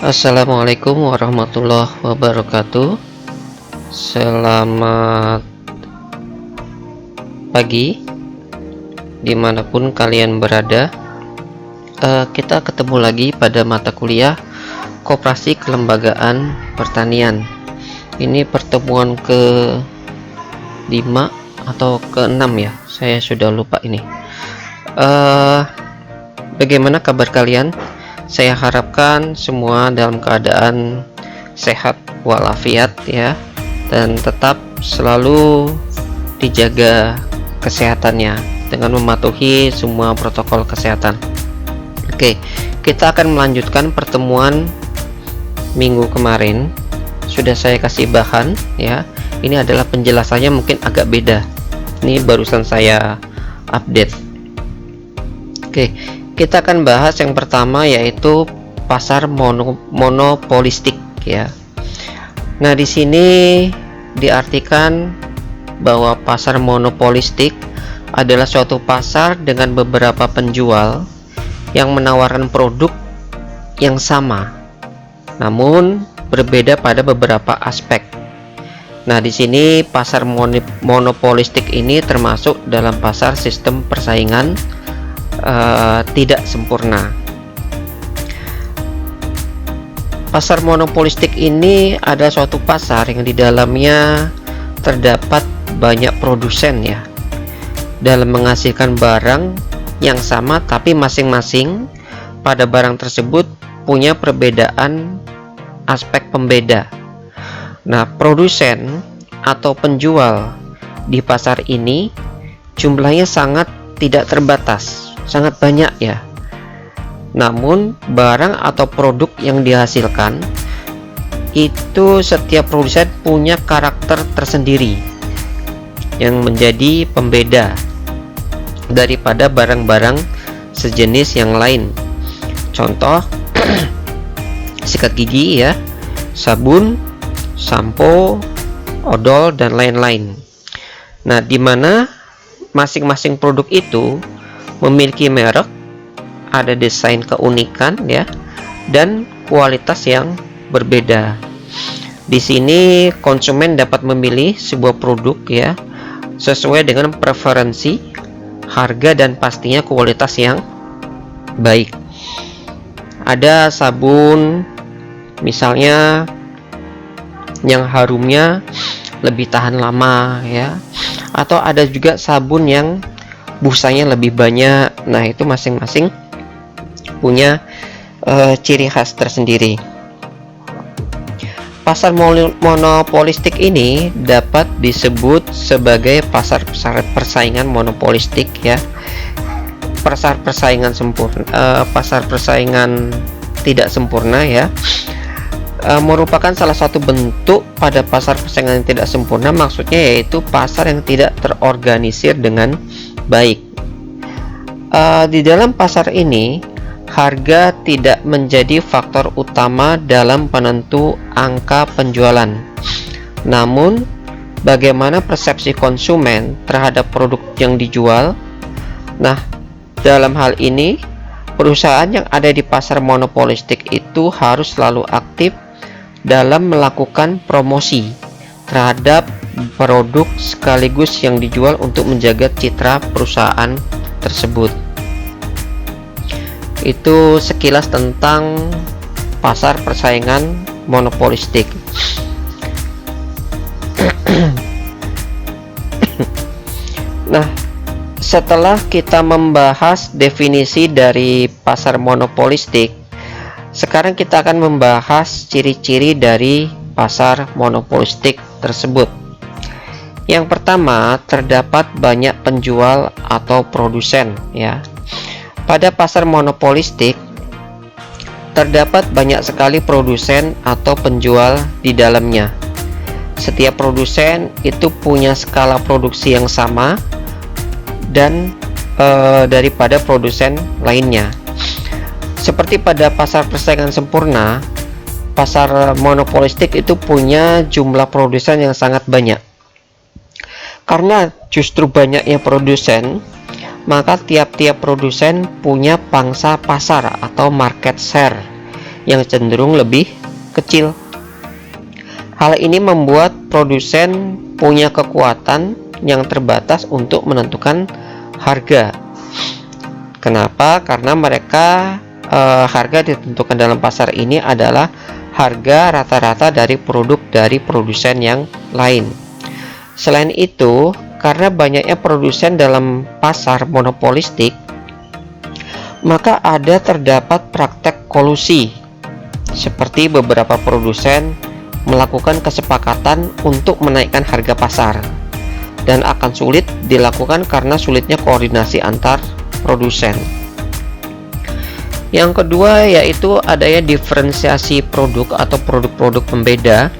Assalamualaikum warahmatullahi wabarakatuh. Selamat pagi dimanapun kalian berada. Kita ketemu lagi pada mata kuliah Koperasi Kelembagaan Pertanian. Ini pertemuan ke 5 atau ke 6 ya, saya sudah lupa ini. Bagaimana kabar kalian? Saya harapkan semua dalam keadaan sehat walafiat ya, dan tetap selalu dijaga kesehatannya dengan mematuhi semua protokol kesehatan. Oke, kita akan melanjutkan pertemuan minggu kemarin. Sudah saya kasih bahan ya. Ini adalah penjelasannya mungkin agak beda. Ini barusan saya update. Oke, kita akan bahas yang pertama yaitu pasar monopolistik ya. Nah, di sini diartikan bahwa pasar monopolistik adalah suatu pasar dengan beberapa penjual yang menawarkan produk yang sama, namun berbeda pada beberapa aspek. Nah, di sini pasar monopolistik ini termasuk dalam pasar sistem persaingan tidak sempurna. Pasar monopolistik ini ada suatu pasar yang di dalamnya terdapat banyak produsen ya, dalam menghasilkan barang yang sama, tapi masing-masing pada barang tersebut punya perbedaan aspek pembeda. Nah, produsen atau penjual di pasar ini jumlahnya sangat tidak terbatas, sangat banyak ya. Namun barang atau produk yang dihasilkan itu setiap produsen punya karakter tersendiri yang menjadi pembeda daripada barang-barang sejenis yang lain. Contoh sikat gigi ya, sabun, sampo, odol, dan lain-lain. Nah, di mana masing-masing produk itu memiliki merek, ada desain keunikan ya, dan kualitas yang berbeda. Di sini konsumen dapat memilih sebuah produk ya sesuai dengan preferensi, harga, dan pastinya kualitas yang baik. Ada sabun misalnya yang harumnya lebih tahan lama ya, atau ada juga sabun yang busanya lebih banyak. Nah, itu masing-masing punya ciri khas tersendiri. Pasar monopolistik ini dapat disebut sebagai pasar persaingan monopolistik ya. Pasar persaingan tidak sempurna ya, merupakan salah satu bentuk pada pasar persaingan yang tidak sempurna. Maksudnya yaitu pasar yang tidak terorganisir dengan baik. Di dalam pasar ini harga tidak menjadi faktor utama dalam penentu angka penjualan, namun bagaimana persepsi konsumen terhadap produk yang dijual. Nah, dalam hal ini perusahaan yang ada di pasar monopolistik itu harus selalu aktif dalam melakukan promosi terhadap produk sekaligus yang dijual untuk menjaga citra perusahaan tersebut. Itu sekilas tentang pasar persaingan monopolistik. Nah, setelah kita membahas definisi dari pasar monopolistik, sekarang kita akan membahas ciri-ciri dari pasar monopolistik tersebut. Yang pertama, terdapat banyak penjual atau produsen ya. Pada pasar monopolistik terdapat banyak sekali produsen atau penjual di dalamnya. Setiap produsen itu punya skala produksi yang sama dan daripada produsen lainnya. Seperti pada pasar persaingan sempurna, pasar monopolistik itu punya jumlah produsen yang sangat banyak. Karena justru banyaknya produsen, maka tiap-tiap produsen punya pangsa pasar atau market share yang cenderung lebih kecil. Hal ini membuat produsen punya kekuatan yang terbatas untuk menentukan harga. Kenapa? Karena mereka harga ditentukan dalam pasar ini adalah harga rata-rata dari produk dari produsen yang lain. Selain itu, karena banyaknya produsen dalam pasar monopolistik, maka terdapat praktek kolusi, seperti beberapa produsen melakukan kesepakatan untuk menaikkan harga pasar, dan akan sulit dilakukan karena sulitnya koordinasi antar produsen. Yang kedua yaitu adanya diferensiasi produk atau produk-produk pembeda.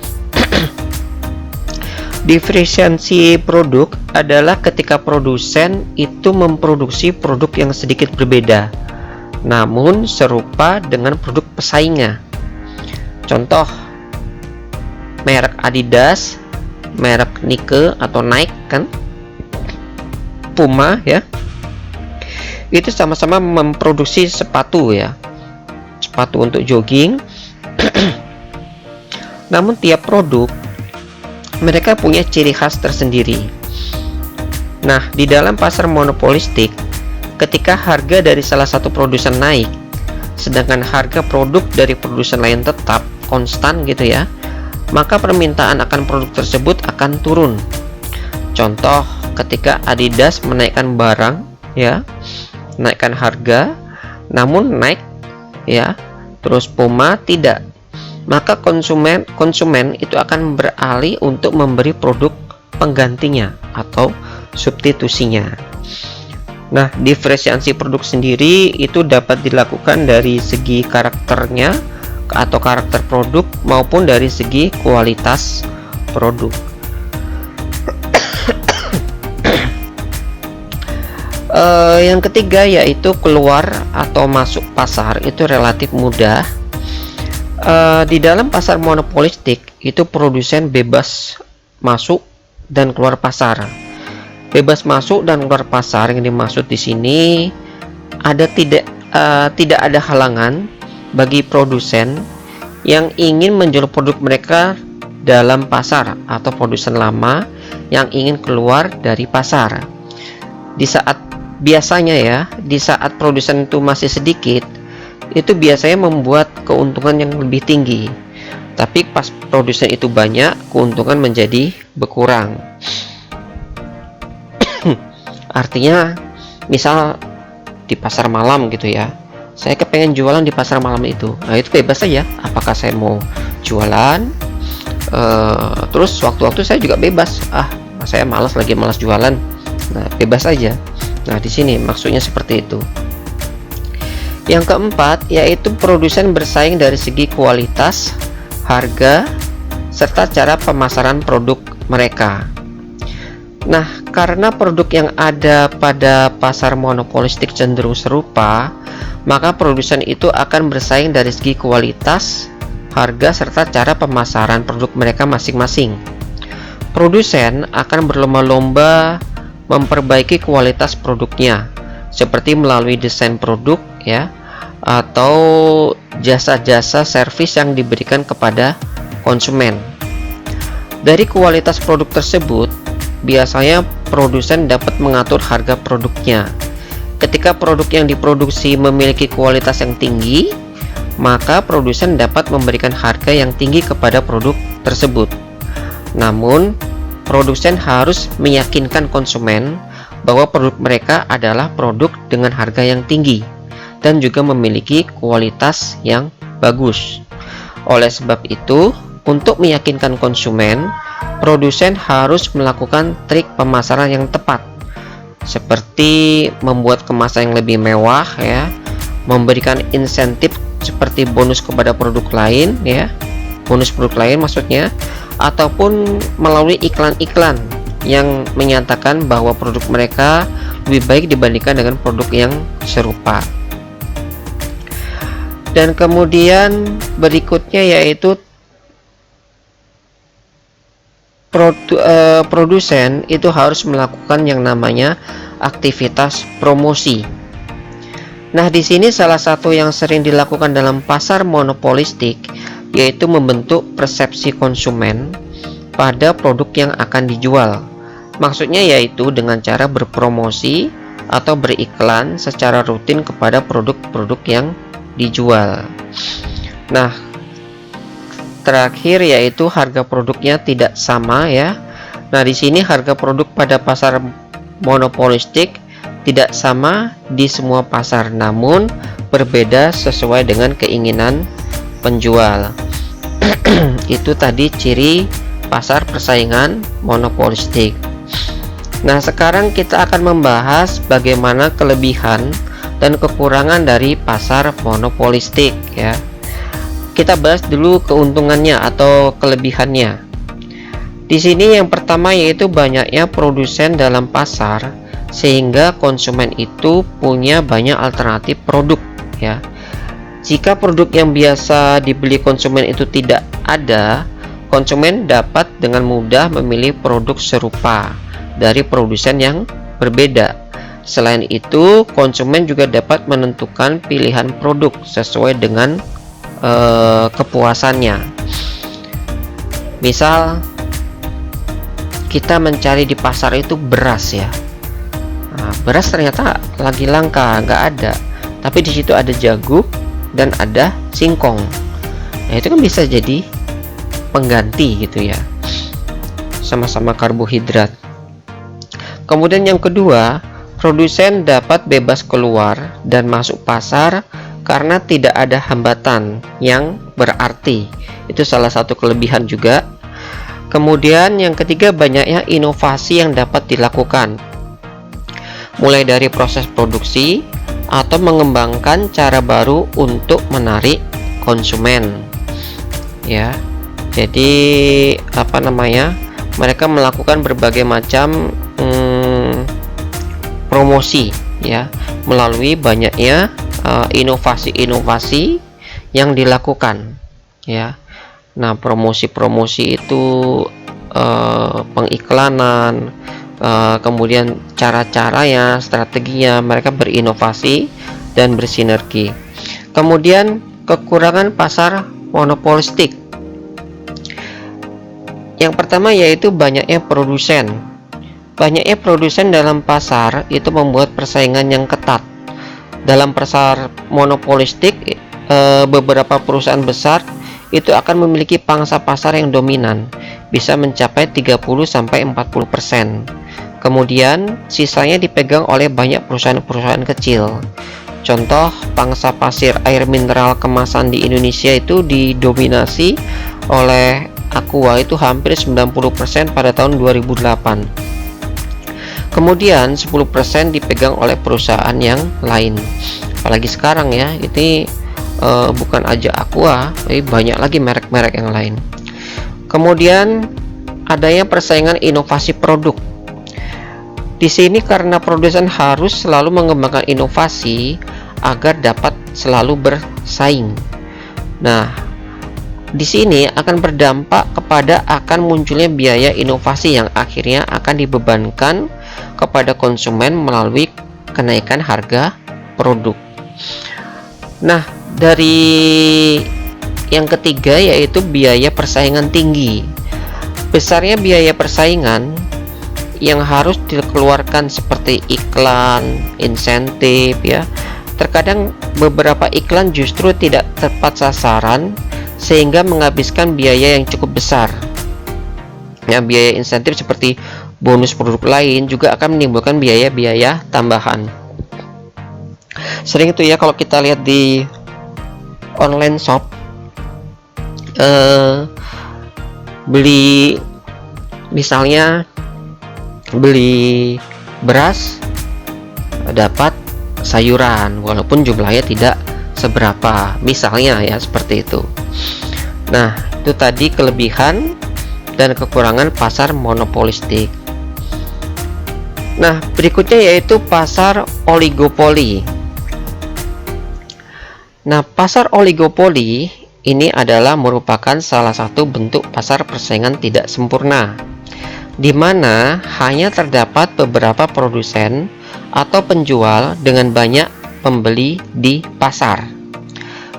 Diferensiasi produk adalah ketika produsen itu memproduksi produk yang sedikit berbeda, namun serupa dengan produk pesaingnya. Contoh, merek Adidas, merek Nike atau Nike kan, Puma ya, itu sama-sama memproduksi sepatu ya, sepatu untuk jogging. Namun tiap produk mereka punya ciri khas tersendiri. Nah, di dalam pasar monopolistik, ketika harga dari salah satu produsen naik, sedangkan harga produk dari produsen lain tetap konstan gitu ya, maka permintaan akan produk tersebut akan turun. Contoh, ketika Adidas menaikkan barang ya, naikkan harga, namun naik ya, terus Puma tidak, maka konsumen itu akan beralih untuk memberi produk penggantinya atau substitusinya. Nah, diferensiasi produk sendiri itu dapat dilakukan dari segi karakternya atau karakter produk maupun dari segi kualitas produk. Yang ketiga yaitu keluar atau masuk pasar itu relatif mudah. Di dalam pasar monopolistik itu produsen bebas masuk dan keluar pasar. Bebas masuk dan keluar pasar yang dimaksud di sini tidak ada halangan bagi produsen yang ingin menjual produk mereka dalam pasar atau produsen lama yang ingin keluar dari pasar. Di saat produsen itu masih sedikit, itu biasanya membuat keuntungan yang lebih tinggi. Tapi pas produsen itu banyak, keuntungan menjadi berkurang. Artinya, misal di pasar malam gitu ya, saya kepengen jualan di pasar malam itu. Nah, itu bebas saja. Apakah saya mau jualan? Terus waktu-waktu saya juga bebas. Saya malas jualan. Nah, bebas aja. Nah, di sini maksudnya seperti itu. Yang keempat yaitu produsen bersaing dari segi kualitas, harga, serta cara pemasaran produk mereka. Nah, karena produk yang ada pada pasar monopolistik cenderung serupa, maka produsen itu akan bersaing dari segi kualitas, harga, serta cara pemasaran produk mereka masing-masing. Produsen akan berlomba-lomba memperbaiki kualitas produknya, seperti melalui desain produk ya, atau jasa-jasa servis yang diberikan kepada konsumen. Dari kualitas produk tersebut, biasanya produsen dapat mengatur harga produknya. Ketika produk yang diproduksi memiliki kualitas yang tinggi, maka produsen dapat memberikan harga yang tinggi kepada produk tersebut. Namun, produsen harus meyakinkan konsumen bahwa produk mereka adalah produk dengan harga yang tinggi dan juga memiliki kualitas yang bagus. Oleh sebab itu, untuk meyakinkan konsumen, produsen harus melakukan trik pemasaran yang tepat, seperti membuat kemasan yang lebih mewah ya, memberikan insentif seperti bonus kepada produk lain ya, bonus produk lain maksudnya, ataupun melalui iklan-iklan yang menyatakan bahwa produk mereka lebih baik dibandingkan dengan produk yang serupa. Dan kemudian berikutnya yaitu produsen itu harus melakukan yang namanya aktivitas promosi. Nah, di sini salah satu yang sering dilakukan dalam pasar monopolistik yaitu membentuk persepsi konsumen pada produk yang akan dijual. Maksudnya yaitu dengan cara berpromosi atau beriklan secara rutin kepada produk-produk yang dijual. Nah, terakhir yaitu harga produknya tidak sama ya. Nah, di sini harga produk pada pasar monopolistik tidak sama di semua pasar, namun berbeda sesuai dengan keinginan penjual. Itu tadi ciri pasar persaingan monopolistik. Nah, sekarang kita akan membahas bagaimana kelebihan dan kekurangan dari pasar monopolistik ya. Kita bahas dulu keuntungannya atau kelebihannya. Di sini yang pertama yaitu banyaknya produsen dalam pasar, sehingga konsumen itu punya banyak alternatif produk ya. Jika produk yang biasa dibeli konsumen itu tidak ada, konsumen dapat dengan mudah memilih produk serupa dari produsen yang berbeda. Selain itu, konsumen juga dapat menentukan pilihan produk sesuai dengan kepuasannya. Misal kita mencari di pasar itu beras ya. Nah, beras ternyata lagi langka, nggak ada. Tapi di situ ada jagung dan ada singkong. Nah, itu kan bisa jadi pengganti gitu ya. Sama-sama karbohidrat. Kemudian yang kedua, produsen dapat bebas keluar dan masuk pasar karena tidak ada hambatan yang berarti. Itu salah satu kelebihan juga. Kemudian yang ketiga, banyaknya inovasi yang dapat dilakukan, mulai dari proses produksi atau mengembangkan cara baru untuk menarik konsumen ya. Jadi mereka melakukan berbagai macam promosi ya, melalui banyaknya inovasi-inovasi yang dilakukan ya. Nah, promosi-promosi itu pengiklanan, kemudian cara-caranya, strateginya, mereka berinovasi dan bersinergi. Kemudian kekurangan pasar monopolistik. Yang pertama yaitu banyaknya produsen. Banyaknya produsen dalam pasar itu membuat persaingan yang ketat. Dalam pasar monopolistik, beberapa perusahaan besar itu akan memiliki pangsa pasar yang dominan, bisa mencapai 30-40%. Kemudian sisanya dipegang oleh banyak perusahaan-perusahaan kecil. Contoh, pangsa pasir air mineral kemasan di Indonesia itu didominasi oleh Aqua, itu hampir 90% pada tahun 2008. Kemudian 10% dipegang oleh perusahaan yang lain. Apalagi sekarang ya, ini bukan aja Aqua, tapi banyak lagi merek-merek yang lain. Kemudian adanya persaingan inovasi produk. Di sini karena produsen harus selalu mengembangkan inovasi agar dapat selalu bersaing. Nah, di sini akan berdampak kepada akan munculnya biaya inovasi yang akhirnya akan dibebankan kepada konsumen melalui kenaikan harga produk. Nah, dari yang ketiga yaitu biaya persaingan tinggi. Besarnya biaya persaingan yang harus dikeluarkan seperti iklan, insentif ya. Terkadang beberapa iklan justru tidak tepat sasaran sehingga menghabiskan biaya yang cukup besar. Ya, biaya insentif seperti bonus produk lain juga akan menimbulkan biaya-biaya tambahan. Sering itu ya kalau kita lihat di online shop, misalnya beli beras dapat sayuran walaupun jumlahnya tidak seberapa, misalnya ya seperti itu. Nah, itu tadi kelebihan dan kekurangan pasar monopolistik. Nah, berikutnya yaitu pasar oligopoli. Nah, pasar oligopoli ini adalah merupakan salah satu bentuk pasar persaingan tidak sempurna, di mana hanya terdapat beberapa produsen atau penjual dengan banyak pembeli di pasar.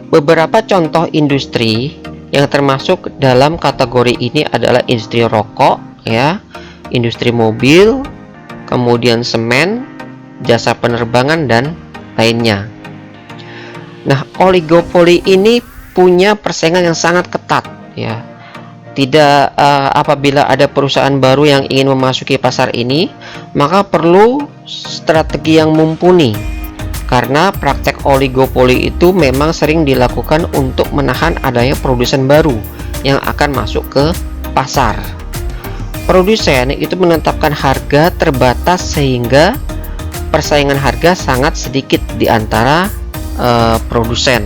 Beberapa contoh industri yang termasuk dalam kategori ini adalah industri rokok, ya, industri mobil, kemudian semen, jasa penerbangan, dan lainnya. Nah, oligopoli ini punya persaingan yang sangat ketat, ya. Tidak apabila ada perusahaan baru yang ingin memasuki pasar ini, maka perlu strategi yang mumpuni. Karena praktek oligopoli itu memang sering dilakukan untuk menahan adanya produsen baru yang akan masuk ke pasar. Produsen itu menetapkan harga terbatas sehingga persaingan harga sangat sedikit di antara produsen.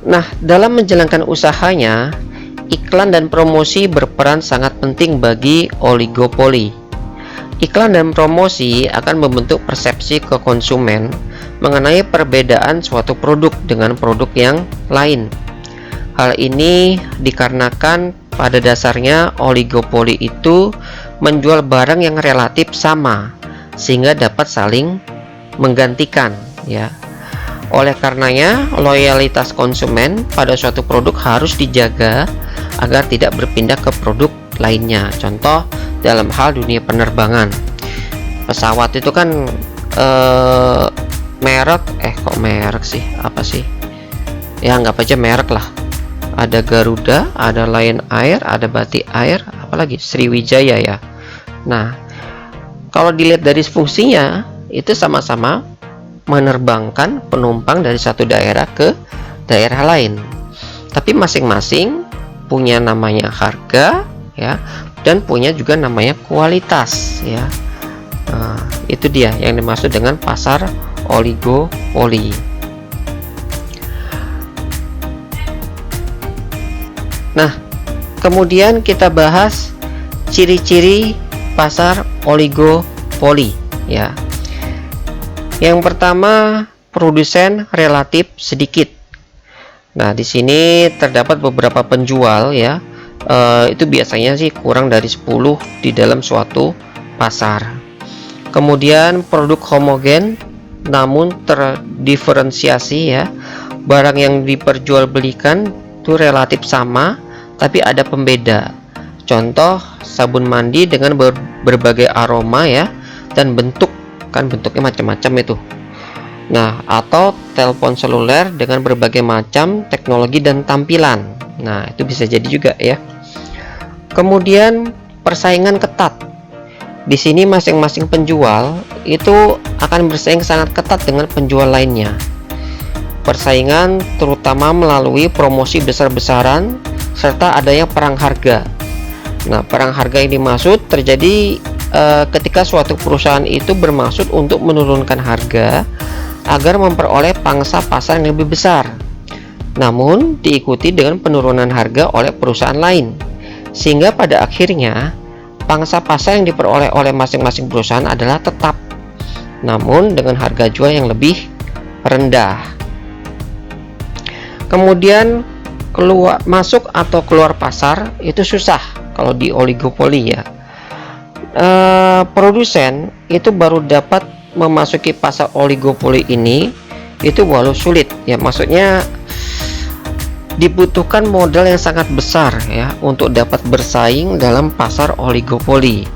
Nah, dalam menjalankan usahanya, iklan dan promosi berperan sangat penting bagi oligopoli. Iklan dan promosi akan membentuk persepsi ke konsumen mengenai perbedaan suatu produk dengan produk yang lain. Hal ini dikarenakan pada dasarnya oligopoli itu menjual barang yang relatif sama sehingga dapat saling menggantikan, ya. Oleh karenanya, loyalitas konsumen pada suatu produk harus dijaga agar tidak berpindah ke produk lainnya. Contoh dalam hal dunia penerbangan, pesawat itu kan merek kok merek sih, apa sih ya, anggap aja merek lah. Ada Garuda, ada Lion Air, ada Batik Air, apalagi Sriwijaya, ya. Nah, kalau dilihat dari fungsinya, itu sama-sama menerbangkan penumpang dari satu daerah ke daerah lain, tapi masing-masing punya namanya harga, ya, dan punya juga namanya kualitas, ya. Nah, itu dia yang dimaksud dengan pasar oligopoli. Nah, kemudian kita bahas ciri-ciri pasar oligopoli, ya. Yang pertama, produsen relatif sedikit. Nah, di sini terdapat beberapa penjual, ya. Itu biasanya sih kurang dari 10 di dalam suatu pasar. Kemudian produk homogen namun terdiferensiasi, ya. Barang yang diperjualbelikan itu relatif sama tapi ada pembeda. Contoh sabun mandi dengan berbagai aroma, ya, dan bentuk, kan bentuknya macam-macam itu. Nah, atau telepon seluler dengan berbagai macam teknologi dan tampilan. Nah, itu bisa jadi juga, ya. Kemudian persaingan ketat. Di sini masing-masing penjual itu akan bersaing sangat ketat dengan penjual lainnya. Persaingan terutama melalui promosi besar-besaran serta adanya perang harga. Nah, perang harga yang dimaksud terjadi ketika suatu perusahaan itu bermaksud untuk menurunkan harga agar memperoleh pangsa pasar yang lebih besar, namun diikuti dengan penurunan harga oleh perusahaan lain, sehingga pada akhirnya pangsa pasar yang diperoleh oleh masing-masing perusahaan adalah tetap, namun dengan harga jual yang lebih rendah. Kemudian masuk atau keluar pasar itu susah kalau di oligopoli, ya. Produsen itu baru dapat memasuki pasar oligopoli ini itu walau sulit, ya. Maksudnya dibutuhkan modal yang sangat besar, ya, untuk dapat bersaing dalam pasar oligopoli,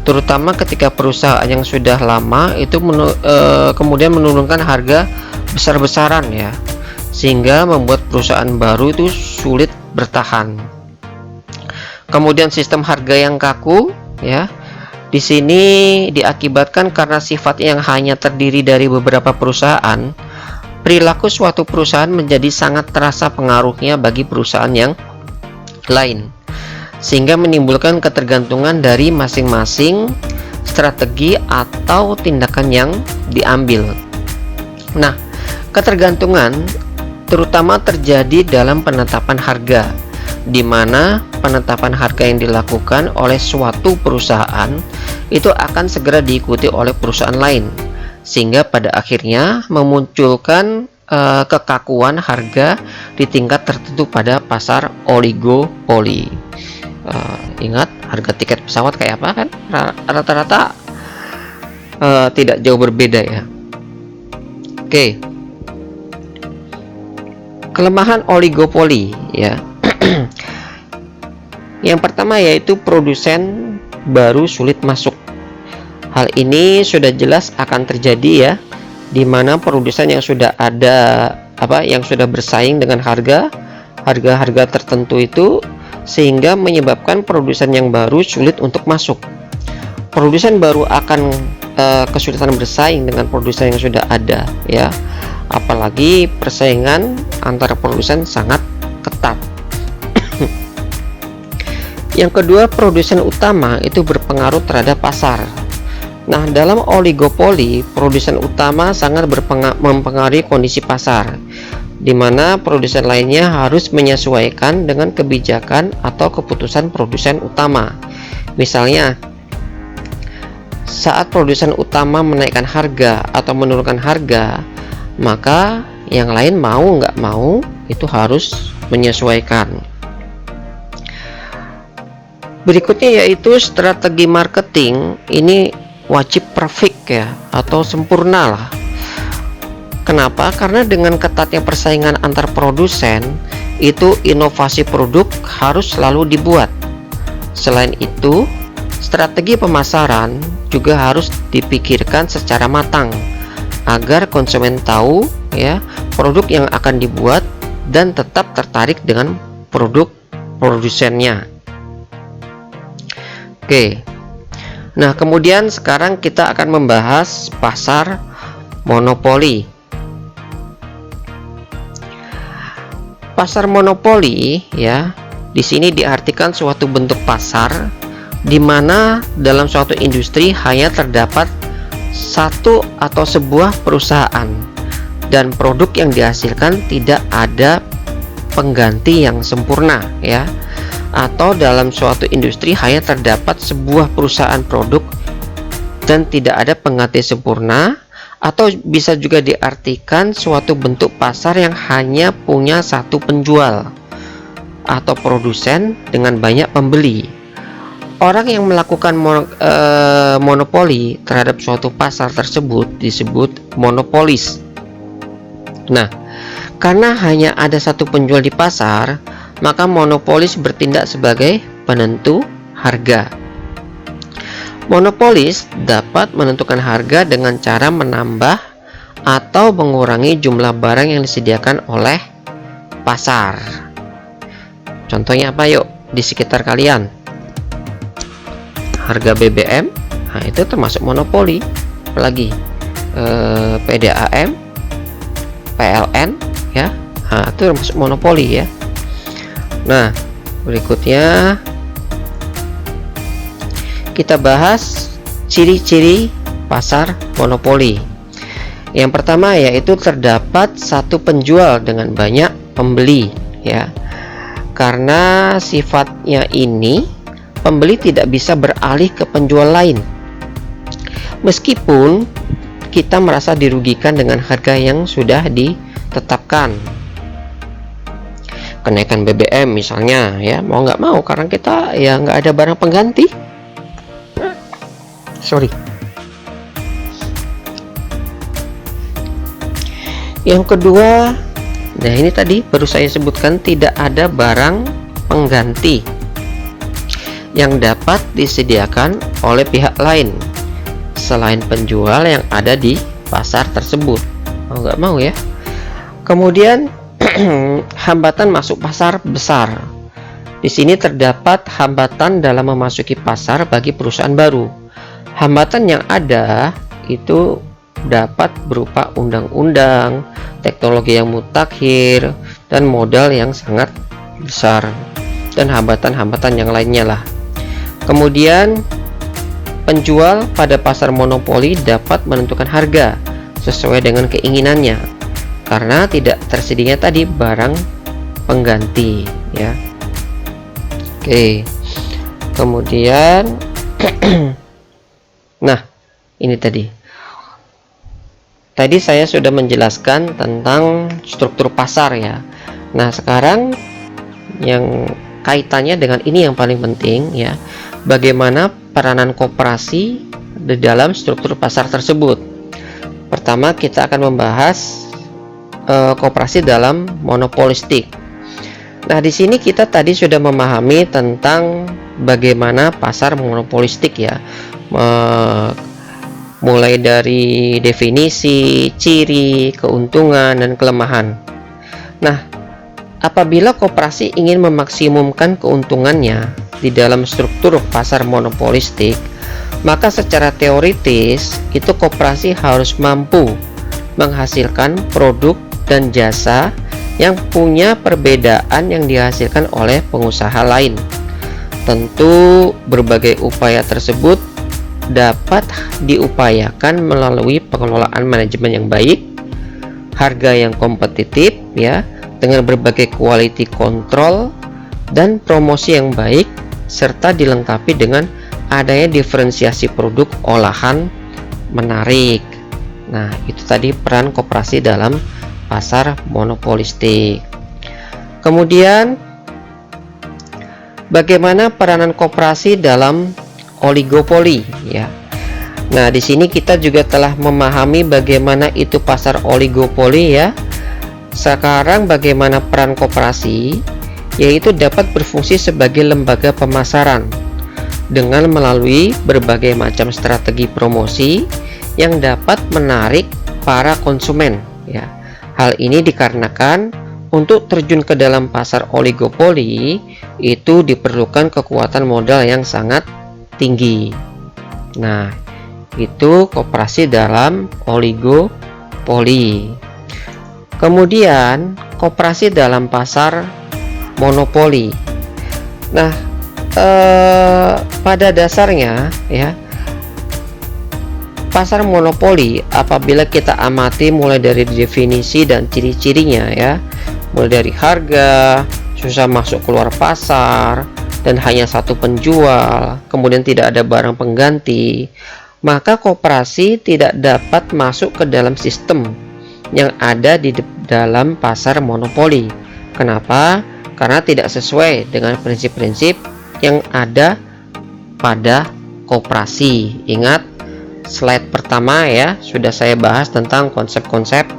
terutama ketika perusahaan yang sudah lama itu kemudian menurunkan harga besar-besaran, ya, sehingga membuat perusahaan baru itu sulit bertahan. Kemudian sistem harga yang kaku, ya. Di sini diakibatkan karena sifatnya yang hanya terdiri dari beberapa perusahaan, perilaku suatu perusahaan menjadi sangat terasa pengaruhnya bagi perusahaan yang lain, sehingga menimbulkan ketergantungan dari masing-masing strategi atau tindakan yang diambil. Nah, ketergantungan terutama terjadi dalam penetapan harga, di mana penetapan harga yang dilakukan oleh suatu perusahaan itu akan segera diikuti oleh perusahaan lain, sehingga pada akhirnya memunculkan kekakuan harga di tingkat tertentu pada pasar oligopoli. Ingat harga tiket pesawat kayak apa, kan rata-rata tidak jauh berbeda, ya. Oke. Kelemahan oligopoli ya. Yang pertama yaitu produsen baru sulit masuk. Hal ini sudah jelas akan terjadi ya, di mana produsen yang sudah ada yang sudah bersaing dengan harga tertentu itu, sehingga menyebabkan produsen yang baru sulit untuk masuk. Produsen baru akan kesulitan bersaing dengan produsen yang sudah ada ya, apalagi persaingan antara produsen sangat ketat. Yang kedua, produsen utama itu berpengaruh terhadap pasar. Nah, dalam oligopoli, produsen utama sangat mempengaruhi kondisi pasar, di mana produsen lainnya harus menyesuaikan dengan kebijakan atau keputusan produsen utama. Misalnya, saat produsen utama menaikkan harga atau menurunkan harga, maka yang lain mau nggak mau itu harus menyesuaikan. Berikutnya yaitu strategi marketing ini wajib perfect ya, atau sempurna lah. Kenapa? Karena dengan ketatnya persaingan antar produsen, itu inovasi produk harus selalu dibuat. Selain itu, strategi pemasaran juga harus dipikirkan secara matang agar konsumen tahu ya produk yang akan dibuat dan tetap tertarik dengan produk produsennya. Oke. Nah, kemudian sekarang kita akan membahas pasar monopoli. Pasar monopoli ya, di sini diartikan suatu bentuk pasar di mana dalam suatu industri hanya terdapat satu atau sebuah perusahaan dan produk yang dihasilkan tidak ada pengganti yang sempurna ya, atau dalam suatu industri hanya terdapat sebuah perusahaan produk dan tidak ada pengganti sempurna, atau bisa juga diartikan suatu bentuk pasar yang hanya punya satu penjual atau produsen dengan banyak pembeli. Orang yang melakukan monopoli terhadap suatu pasar tersebut disebut monopolis. Nah, karena hanya ada satu penjual di pasar, maka monopolis bertindak sebagai penentu harga. Monopolis dapat menentukan harga dengan cara menambah atau mengurangi jumlah barang yang disediakan oleh pasar. Contohnya apa yuk di sekitar kalian? Harga BBM, nah itu termasuk monopoli. Apalagi PDAM, PLN ya, nah, itu termasuk monopoli ya. Nah, berikutnya kita bahas ciri-ciri pasar monopoli. Yang pertama yaitu terdapat satu penjual dengan banyak pembeli ya. Karena sifatnya ini, pembeli tidak bisa beralih ke penjual lain. Meskipun kita merasa dirugikan dengan harga yang sudah ditetapkan. Kenaikan BBM misalnya ya, mau nggak mau karena kita ya nggak ada barang pengganti. Yang kedua, nah ini tadi baru saya sebutkan, tidak ada barang pengganti yang dapat disediakan oleh pihak lain selain penjual yang ada di pasar tersebut. Mau nggak mau ya. Kemudian hambatan masuk pasar besar. Di sini terdapat hambatan dalam memasuki pasar bagi perusahaan baru. Hambatan yang ada itu dapat berupa undang-undang, teknologi yang mutakhir, dan modal yang sangat besar, dan hambatan-hambatan yang lainnya lah. Kemudian penjual pada pasar monopoli dapat menentukan harga sesuai dengan keinginannya karena tidak tersedianya tadi barang pengganti ya. Oke, kemudian nah ini tadi saya sudah menjelaskan tentang struktur pasar ya. Nah, sekarang yang kaitannya dengan ini yang paling penting ya, bagaimana peranan koperasi di dalam struktur pasar tersebut. Pertama, kita akan membahas koperasi dalam monopolistik. Nah, di sini kita tadi sudah memahami tentang bagaimana pasar monopolistik ya. Mulai dari definisi, ciri, keuntungan, dan kelemahan. Nah, apabila koperasi ingin memaksimumkan keuntungannya di dalam struktur pasar monopolistik, maka secara teoritis itu koperasi harus mampu menghasilkan produk dan jasa yang punya perbedaan yang dihasilkan oleh pengusaha lain. Tentu berbagai upaya tersebut dapat diupayakan melalui pengelolaan manajemen yang baik, harga yang kompetitif ya, dengan berbagai quality control dan promosi yang baik, serta dilengkapi dengan adanya diferensiasi produk olahan menarik. Nah, itu tadi peran koperasi dalam pasar monopolistik. Kemudian, bagaimana peranan koperasi dalam oligopoli ya. Nah, di sini kita juga telah memahami bagaimana itu pasar oligopoli ya. Sekarang bagaimana peran koperasi, yaitu dapat berfungsi sebagai lembaga pemasaran dengan melalui berbagai macam strategi promosi yang dapat menarik para konsumen ya. Hal ini dikarenakan untuk terjun ke dalam pasar oligopoli itu diperlukan kekuatan modal yang sangat tinggi. Nah, itu koperasi dalam oligopoli. Kemudian koperasi dalam pasar monopoli. Nah, pada dasarnya ya, pasar monopoli apabila kita amati mulai dari definisi dan ciri-cirinya ya, mulai dari harga, susah masuk keluar pasar, dan hanya satu penjual, kemudian tidak ada barang pengganti, maka koperasi tidak dapat masuk ke dalam sistem yang ada di dalam pasar monopoli. Kenapa? Karena tidak sesuai dengan prinsip-prinsip yang ada pada koperasi. Ingat, slide pertama ya, sudah saya bahas tentang konsep-konsep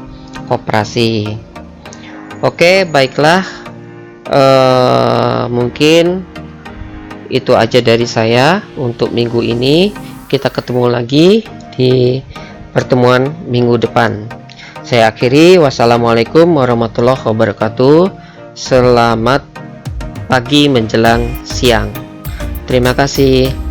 koperasi. Oke, baiklah, mungkin itu aja dari saya untuk minggu ini. Kita ketemu lagi di pertemuan minggu depan. Saya akhiri, wassalamualaikum warahmatullahi wabarakatuh. Selamat pagi menjelang siang. Terima kasih.